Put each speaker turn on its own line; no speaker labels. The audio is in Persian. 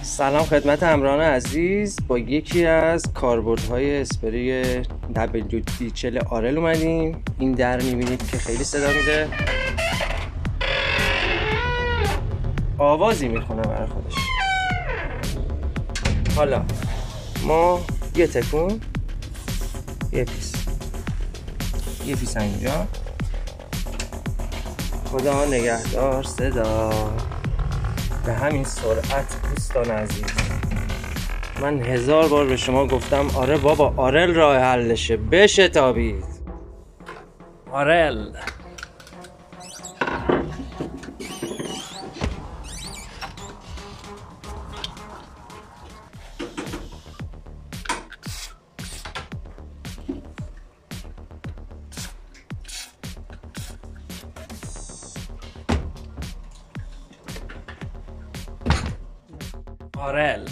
سلام خدمت همراهان عزیز. با یکی از کاربردهای اسپری WD40 آرل اومدیم. این در میبینید که خیلی صدا میده، آوازی میخونه برای خودش. حالا ما یه تکون، یه پیس اینجا. خدا نگهدار صدا. به همین سرعت دوستان عزیز، من 1000 بار به شما گفتم آره بابا آرل راه حلشه، بشه تابید آرل. آرل